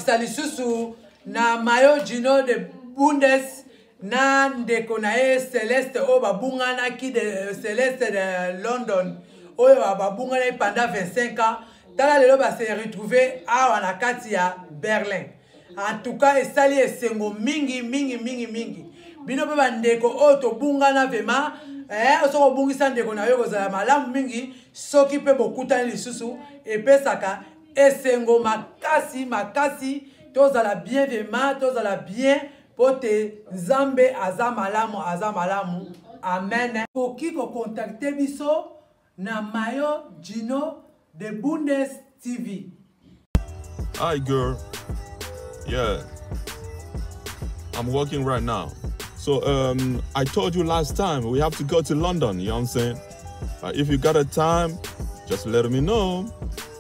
salisusu na Mayo Gino de Bundes na ndeko na ye Celeste o babungana ki de Celeste de London oyo babungana pendant 25 ans tala lelo ba se retrouver awa na kati ya Berlin. En tout cas esali esengo mingi bino pe bandeko o to bungana vema osoko bungisa ndeko na yo kozala malamu mingi soki pe bokutani lisusu epesaka esengo makasi tozala bien vema tozala bien pote nzambe aza malamu amen. Koki ko contacter biso na Mayo Gino de Bundes TV. Hi girl, yeah, I'm working right now. So I told you last time we have to go to London, you know what I'm saying? If you got a time, just let me know.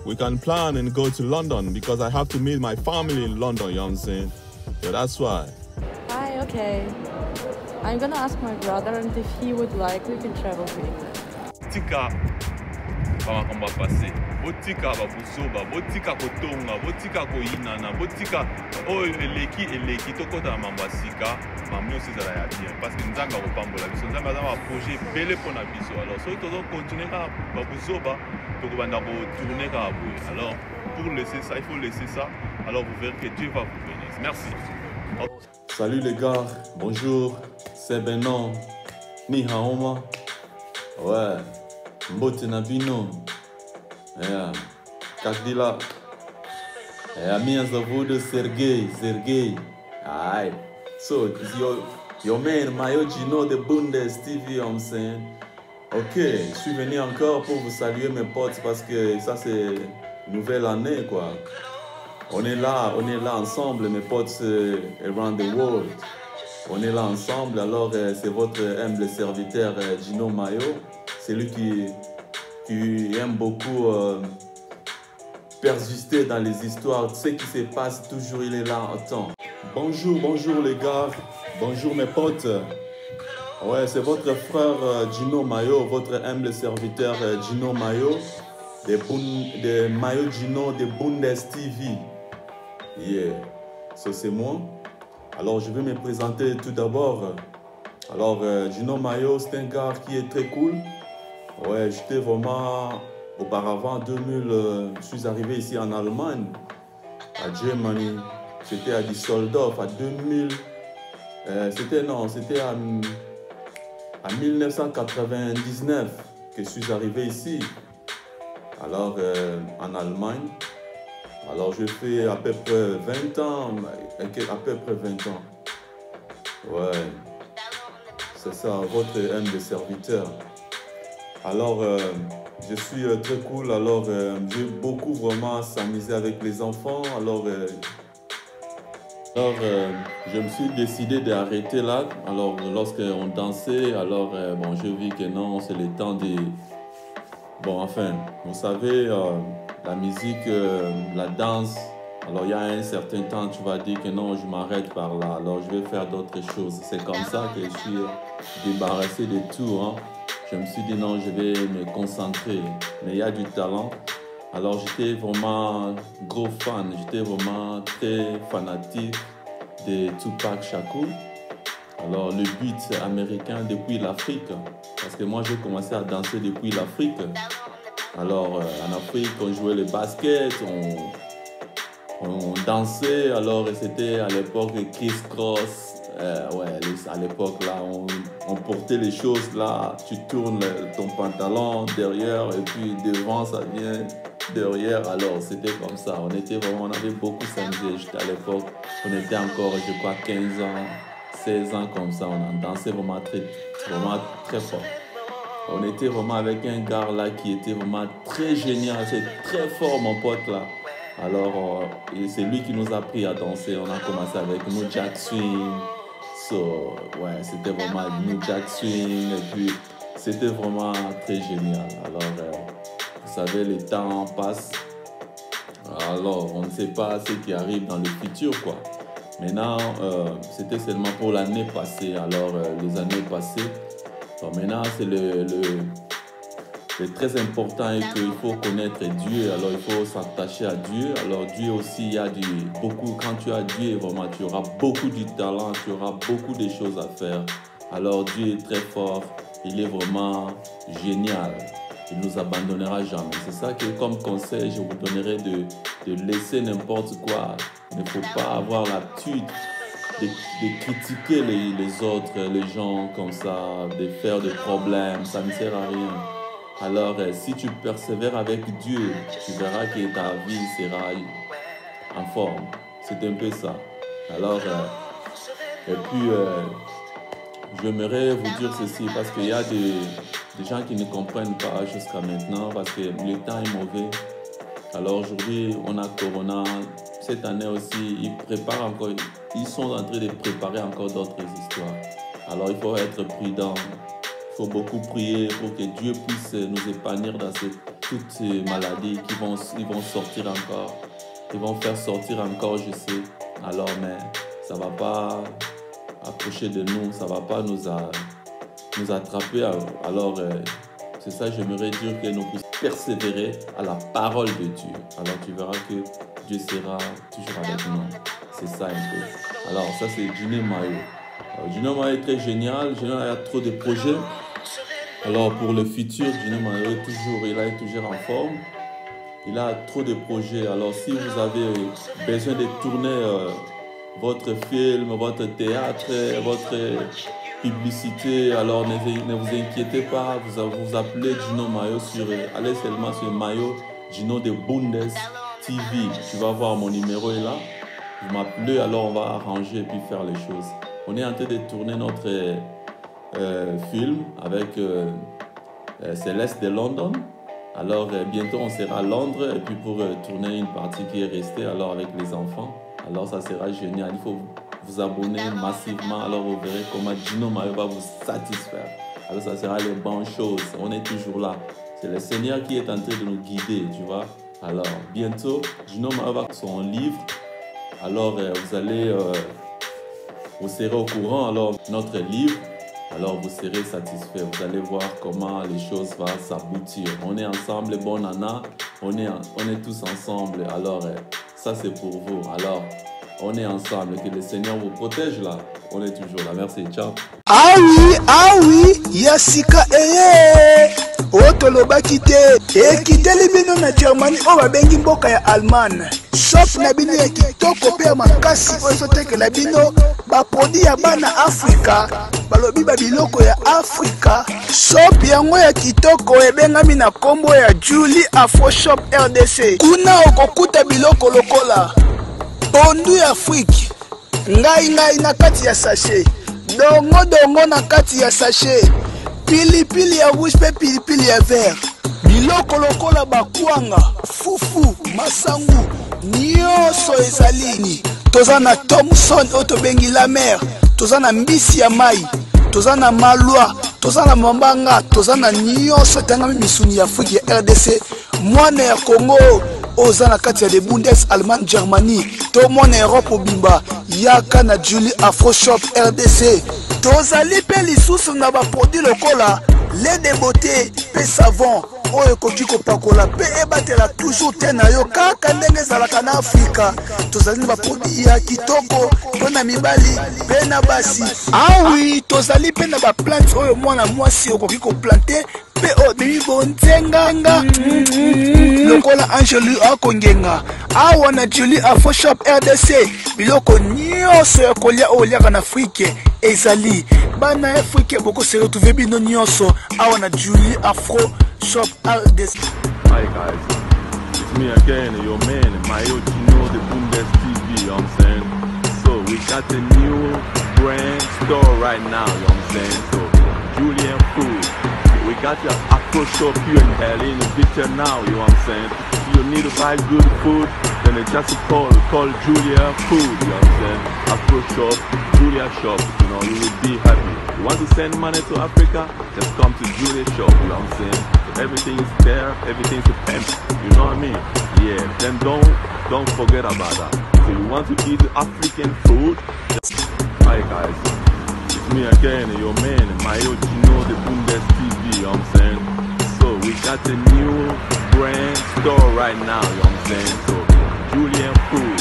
We can plan and go to London because I have to meet my family in London, you know what I'm saying? Yeah, that's why. Hi, okay. I'm gonna ask my brother, and if he would like, we can travel to England. Tika, on va passer. Botika babusoba, botika kotonga, botika koinana, botika oh eleki tokota mambasika, mamio sezala ya bien parce que nzanga kopambola biso nzanga za ba projet belé pona biso. Alors so tozo continuer ka babusoba, tokobanda ko tourner ka boue. Alors pour laisser ça, il faut laisser ça. Alors vous verrez que Dieu va vous bénir. Merci. Salut les gars, bonjour, c'est Benon, ni haoma, ouais, mbote na bino, yeah, kakdila, yeah, me as a voodoo Sergey, aye, so it's your man Mayo Gino de Bundes TV, you know what I'm saying, ok, je suis venu encore pour vous saluer mes potes parce que ça c'est nouvelle année quoi. On est là ensemble, mes potes around the world. On est là ensemble, alors c'est votre humble serviteur Gino Mayo. C'est lui qui aime beaucoup persister dans les histoires. Ce qui se passe toujours, il est là en temps. Bonjour les gars, bonjour mes potes. Ouais, c'est votre frère Gino Mayo, votre humble serviteur Gino Mayo, de Mayo Gino de Bundes TV. Yeah, ça c'est moi. Alors je vais me présenter tout d'abord. Alors Gino Mayo, c'est un gars qui est très cool. Ouais, j'étais vraiment auparavant 2000, je suis arrivé ici en Allemagne, à Germany. C'était à Düsseldorf, à 2000. C'était en 1999 que je suis arrivé ici. Alors en Allemagne. Alors, je fais à peu près 20 ans, Ouais, c'est ça, votre humble serviteur. Alors, je suis très cool. Alors, j'ai beaucoup vraiment s'amuser avec les enfants. Alors, je me suis décidé d'arrêter là. Alors, lorsqu'on dansait, alors, bon, je vis que non, c'est le temps de... Bon, enfin, vous savez... la musique, la danse, alors il y a un certain temps, tu vas dire que non, je m'arrête par là, alors je vais faire d'autres choses. C'est comme ça que je suis débarrassé de tout. Hein. Je me suis dit non, je vais me concentrer. Mais il y a du talent. Alors j'étais vraiment gros fan, j'étais vraiment très fanatique de Tupac Shakur. Alors le beat américain depuis l'Afrique, parce que moi j'ai commencé à danser depuis l'Afrique. Alors, en Afrique, on jouait le basket, on dansait. Alors, c'était à l'époque Criss Cross. Ouais, à l'époque, là, on portait les choses là. Tu tournes ton pantalon derrière et puis devant, ça vient derrière. Alors, c'était comme ça. On avait beaucoup s'amusé. À l'époque, on était encore, je crois, 15 ans, 16 ans comme ça. On dansait vraiment très fort. On était vraiment avec un gars là qui était vraiment très génial, c'est très fort mon pote là. Alors c'est lui qui nous a appris à danser. On a commencé avec New Jack Swing. So ouais, c'était vraiment New Jack Swing et puis c'était vraiment très génial. Alors vous savez, le temps passe. Alors on ne sait pas ce qui arrive dans le futur quoi. Maintenant c'était seulement pour l'année passée. Alors les années passées. Bon, maintenant, c'est est très important et qu'il faut connaître Dieu. Alors il faut s'attacher à Dieu. Alors Dieu aussi, il y a beaucoup, quand tu as Dieu, vraiment, tu auras beaucoup de talent, tu auras beaucoup de choses à faire. Alors Dieu est très fort, il est vraiment génial. Il ne nous abandonnera jamais. C'est ça que comme conseil, je vous donnerai de laisser n'importe quoi. Il ne faut pas avoir l'habitude de critiquer les autres, les gens comme ça, de faire des problèmes. Ça ne sert à rien. Alors, si tu persévères avec Dieu, tu verras que ta vie sera en forme. C'est un peu ça. Alors, et puis, j'aimerais vous dire ceci parce qu'il y a des gens qui ne comprennent pas jusqu'à maintenant parce que le temps est mauvais. Alors aujourd'hui, on a Corona. Cette année aussi, ils sont en train de préparer encore d'autres histoires. Alors il faut être prudent. Il faut beaucoup prier pour que Dieu puisse nous épargner dans toutes ces maladies qui vont sortir encore. Ils vont faire sortir encore, je sais. Alors, mais ça ne va pas approcher de nous, ça ne va pas nous attraper. Alors, c'est ça, j'aimerais dire que nous puissions persévérer à la parole de Dieu. Alors, tu verras que Dieu sera toujours avec nous. C'est ça un peu. Alors, ça, c'est Junior Mayo. Junior Mayo est très génial. Junior a trop de projets. Alors, pour le futur, Junior Mayo est toujours en forme. Il a trop de projets. Alors, si vous avez besoin de tourner votre film, votre théâtre, votre publicité, alors ne vous inquiétez pas, vous appelez Gino Mayo allez seulement sur Mayo Gino de Bundes TV. Tu vas voir mon numéro est là. Vous m'appelez, alors on va arranger et puis faire les choses. On est en train de tourner notre film avec Céleste de London. Alors bientôt on sera à Londres et puis pour tourner une partie qui est restée alors avec les enfants. Alors ça sera génial. Il faut vous abonner massivement. Alors vous verrez comment Gino Mayo va vous satisfaire. Alors ça sera les bonnes choses. On est toujours là. C'est le Seigneur qui est en train de nous guider, tu vois. Alors bientôt, Gino Mayo va son livre. Alors vous serez au courant. Alors notre livre. Alors vous serez satisfait. Vous allez voir comment les choses vont s'aboutir. On est ensemble, bon Nana. On est tous ensemble. Alors ça c'est pour vous. Alors on est ensemble. Que le Seigneur vous protège là. On est toujours là. Merci. Ciao. Ah oui. Yasika otolobaki te ekiteli bino na Germanie oyo babengi mboka ya Allemagne. Shop na bino ya kitoko pe ya makasi oyo ezotekela bino baproduit ya bana Afrika balobi babiloko ya Afrika. Shop yango ya kitoko ebengami na kombo ya Julie Afro Shop RDC. Kuna okokuta biloko lokola pondu ya Afrique, ngai na kati ya sachet, dongo na kati ya sachet, pilipili ya rouge pe pilipili ya vert, biloko lokola bakwanga, fufu, masangu, nyonso ezalini. Toza na Thomson oyo tobengi la mer, toza na mbisi ya mai, toza na malwa, toza na mambanga, toza na nyonso etangami misuni ya Afrique ya RDC. Mwana ya Congo oza na kati ya de Bundes, Allemagne, Germanie. To mwana Europe obimba yaka na Julie Afro Shop RDC. Tozali pe lisusu na ba produit lokola lait de beauté pe savon oyo koki kopakola pe ebatela toujours te na yo kaka ndenge ezalaka na Afrika. Tozali na ba produit ya kitoko mpona mibali pe na basi. Ah oui, tozali pe na ba plante oyo mwana mwasi okoki koplante pe obimi bonzenganga lokola Angelu akongenga. Awa na Julie Afro Shop RDC biloko nyonso ya kolia oyo liaka na Afrique ezali. Bana Afrique boko se retrouver bino nyonso awa na Julie Afro Shop RDC. Hi guys, it's me again, your man, Mayo Gino de Bundes TV, you know what I'm saying? So we got a new brand store right now, you know what I'm saying? So Julian Food, we got your Afro Shop here in LA in Victor now, you know what I'm saying? If you need to buy good food, then it's just a call Julia Food, you know what I'm saying? Afro Shop, Julia Shop, you know, you will be happy. You want to send money to Africa, just come to Julia Shop, you know what I'm saying? Everything is there, everything's a pimp, you know what I mean? Yeah, then don't forget about that. So you want to eat African food? Hi guys, it's me again, your man, Mayo Gino de Bundes TV, you know what I'm saying? So we we got a new brand store right now, you know what I'm saying? So, Julian Food.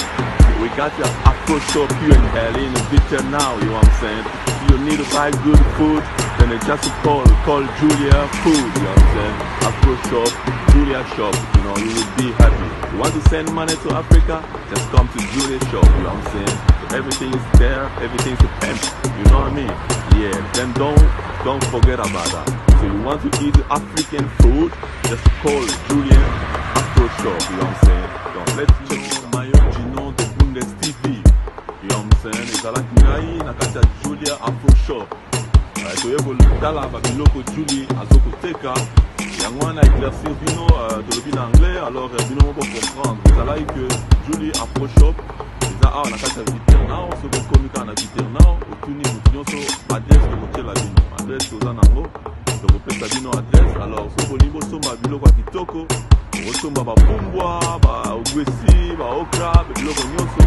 We got your Afro shop here in Berlin, Victor now, you know what I'm saying? If you need to buy good food, then it's just a call Julia Food, you know what I'm saying? Afro shop, Julia shop, you know, you will be happy. You want to send money to Africa, just come to Julia shop, you know what I'm saying? So everything is there, everything's a pimp, you know what I mean? Yeah, then don't forget about that. So you want to eat African food, just call Julia Afro shop, you know what I'm saying? Don't let you know my original the Bundes TV, you know what I'm saying? It's like Nai Nakata Julia Afro shop. So you will tell about the local Julie Azoko Teka. Yango wana éclaircir bino tolobi na anglais alors bino moko comprendre. Ezala que Julie Afro shop eza awa na kati ya Viternao soki okomika na Viternao otuni motu nyonso adresse tokotiela bino adresse toza nango tokopesa bino adresse alors soki olingi bosomba biloko ya kitoko okosomba bapumbwa baogwesi baokra biloko nyonso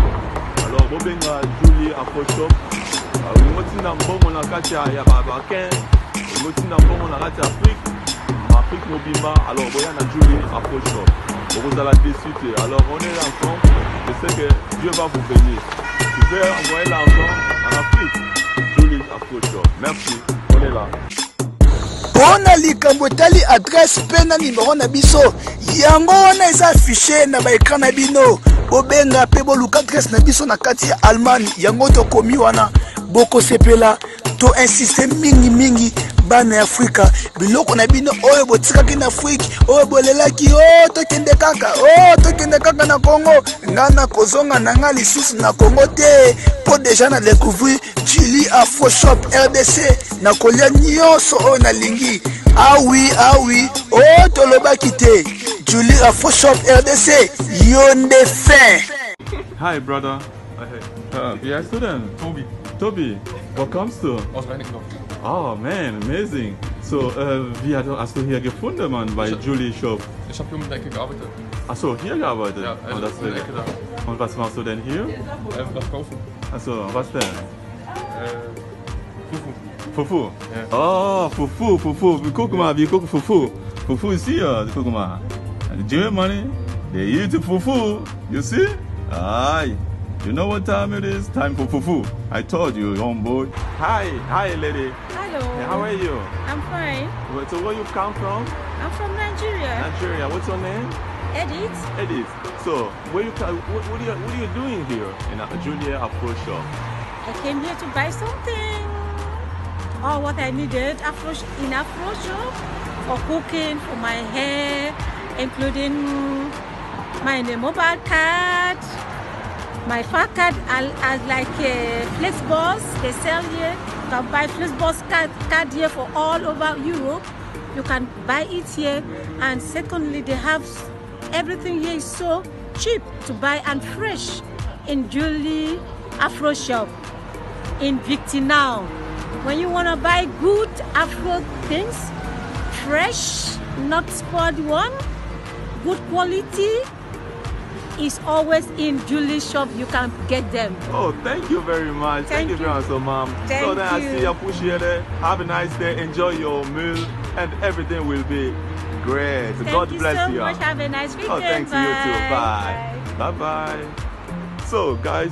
alors bobenga Julie Afro shop olingotinda mbongo na kati ya babakin olingotinda mbongo na kati ya Afrique mobimba alors boya na Julie Afro shop okozala déçu te alors on est ensemble je sais que Dieu va vous bénir tu peux envoyer l'argent en Afrique Julie Afro shop merci on est là mpona likambo etali adresse mpe na nimero na biso yango wana eza afishe na baekran na bino bobenga mpe boluka adresse na biso na kati ya Allemagne yango tokomi wana bokosepela to insiste mingi bana ya Afrika biloko na bino oyo botikaki na Afrique oyo bolelaki tokende kaka na Congo ngana kozonga nanga lisusu na Congo te po deja na découvrir Julie Afro shop RDC na kolia nyonso oyo na lingi ah oui tolobaki te Julie Afro shop RDC yonde fin. Hi brother. Wie heißt du denn? Tobi, wo kommst du? Aus Reinickendorf. Oh man, amazing. So, wie hast du hier gefunden, Mann, bei Julie Shop? Ich habe hier um die Ecke gearbeitet. Achso, hier gearbeitet? Ja, also das um die Ecke da. Und was machst du denn hier? Was kaufen. Achso, was denn? Fufu. Fufu? Ja. Oh, Fufu. Guck mal, wir gucken Fufu. Fufu ist hier, guck mal. Germany, they eat Fufu, you see? Aye. You know what time it is? Time for Fufu. I told you, homeboy. Hi, lady. Hello. Hey, how are you? I'm fine. So where you come from? I'm from Nigeria. Nigeria. What's your name? Edith. So where you come? What are you doing here in a Julia Afro shop? I came here to buy something. All what I needed in Afro shop for cooking, for my hair, including my mobile card. My far card as like Flexbus, they sell here. You can buy Flexbus card here for all over Europe. You can buy it here. And secondly, they have everything here is so cheap to buy and fresh in Julie Afro shop in Victinau. When you want to buy good Afro things, fresh, not spoiled one, good quality, is always in Julie's shop. You can get them. Oh, thank you very much. Thank you very much, so mom. So then I see you appreciate it. Have a nice day. Enjoy your meal, and everything will be great. God bless you. Thank you so much. Have a nice weekend. Oh, thanks to you too. Bye. Bye. So, guys.